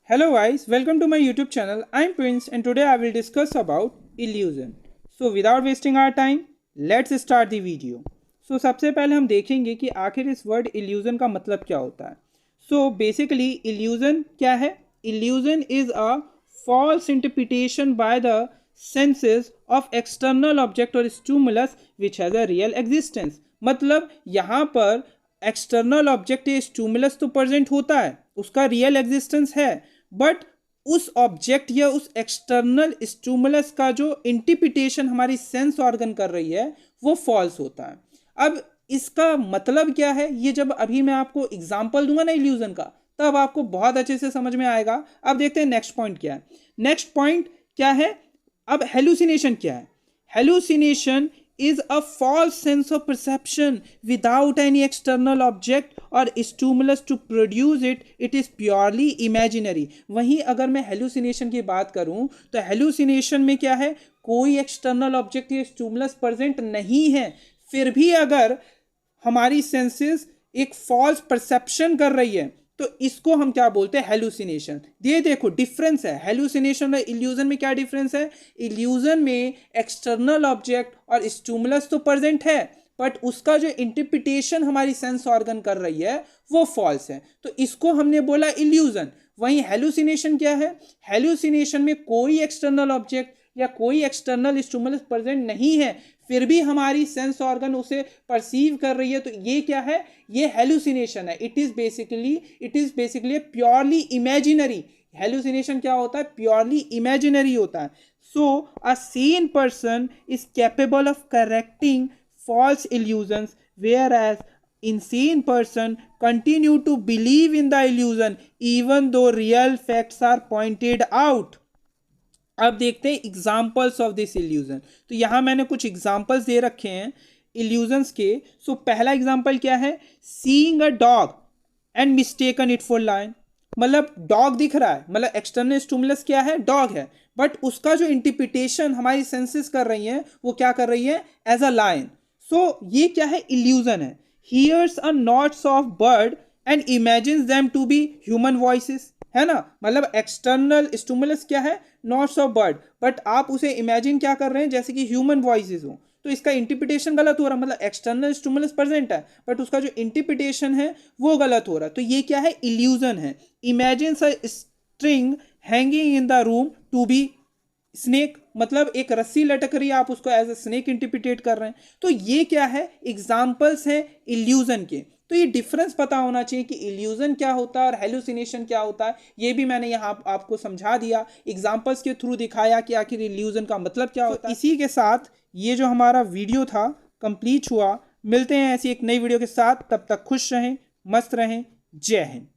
Hello guys, welcome to my YouTube channel. I'm Prince and today I will discuss about illusion. So without wasting our time, let's start the video. So सबसे पहले हम देखेंगे कि आखिर इस word illusion का मतलब क्या होता है. So basically illusion क्या है? Illusion is a false interpretation by the senses of external object or stimulus which has a real existence. मतलब यहाँ पर एक्सटर्नल ऑब्जेक्ट या स्टिमुलस तो प्रेजेंट होता है, उसका रियल एग्जिस्टेंस है, बट उस ऑब्जेक्ट या उस एक्सटर्नल स्टिमुलस का जो इंटरप्रिटेशन हमारी सेंस ऑर्गन कर रही है वो फॉल्स होता है. अब इसका मतलब क्या है, ये जब अभी मैं आपको एग्जांपल दूंगा ना इल्यूजन का, तब आपको बहुत अच्छे से समझ में आएगा. अब देखते हैं नेक्स्ट पॉइंट क्या है. नेक्स्ट पॉइंट क्या है, अब हेलुसिनेशन क्या है. Hallucination is a false sense of perception without any external object or stimulus to produce it. It is purely imaginary. वहीं अगर मैं hallucination की बात करूं तो hallucination में क्या है, कोई external object या stimulus present नहीं है, फिर भी अगर हमारी senses एक false perception कर रही है तो इसको हम क्या बोलते हैं, हेलुसिनेशन. ये देखो डिफरेंस है, हेलुसिनेशन और इल्यूजन में क्या डिफरेंस है. इल्यूजन में एक्सटर्नल ऑब्जेक्ट और स्टिमुलस तो प्रेजेंट है, बट उसका जो इंटरप्रिटेशन हमारी सेंस ऑर्गन कर रही है वो फॉल्स है, तो इसको हमने बोला इल्यूजन. वहीं हेलुसिनेशन क्या है, हेलुसिनेशन में कोई एक्सटर्नल ऑब्जेक्ट या कोई एक्सटर्नल स्टिमुलस प्रेजेंट नहीं है, फिर भी हमारी सेंस ऑर्गन उसे परसीव कर रही है, तो ये क्या है, ये हेलुसिनेशन है. It is basically purely imaginary. Hallucination क्या होता है, प्योरली इमेजिनरी होता है. So a sane person is capable of correcting false illusions, whereas insane person continue to believe in the illusion even though real facts are pointed out. अब देखते हैं examples of this illusion. तो यहाँ मैंने कुछ examples दे रखे हैं illusions के. सो पहला एग्जाम्पल क्या है, seeing a dog and mistaken it for lion. मतलब डॉग दिख रहा है, मतलब एक्सटर्नल स्टिमुलस क्या है, डॉग है, बट उसका जो इंटरप्रिटेशन हमारी सेंसेस कर रही हैं वो क्या कर रही है, एज अ लायन. सो ये क्या है, इल्यूजन है. Hears a notes of bird and imagines them to be human voices, है ना. मतलब एक्सटर्नल स्टिमुलस क्या है, नॉट्स ऑफ बर्ड, बट आप उसे इमेजिन क्या कर रहे हैं, जैसे कि ह्यूमन वॉइसेस हो, तो इसका इंटरप्रिटेशन गलत हो रहा है. मतलब एक्सटर्नल स्टिमुलस प्रेजेंट है बट उसका जो इंटरप्रिटेशन है वो गलत हो रहा है, तो ये क्या है, इल्यूजन है. Imagine a string hanging in the room to be snake, मतलब एक रस्सी लटक रही है, आप उसको एज ए स्नेक इंटरप्रिटेट कर रहे हैं, तो ये क्या है, एग्जाम्पल्स हैं इल्यूजन के. तो ये डिफरेंस पता होना चाहिए कि इल्यूजन क्या होता है और हेलुसिनेशन क्या होता है. ये भी मैंने यहाँ आपको समझा दिया, एग्जाम्पल्स के थ्रू दिखाया कि आखिर इल्यूजन का मतलब क्या होता है. इसी के साथ ये जो हमारा वीडियो था कंप्लीट हुआ. मिलते हैं ऐसी एक नई वीडियो के साथ, तब तक खुश रहें, मस्त रहें. जय हिंद.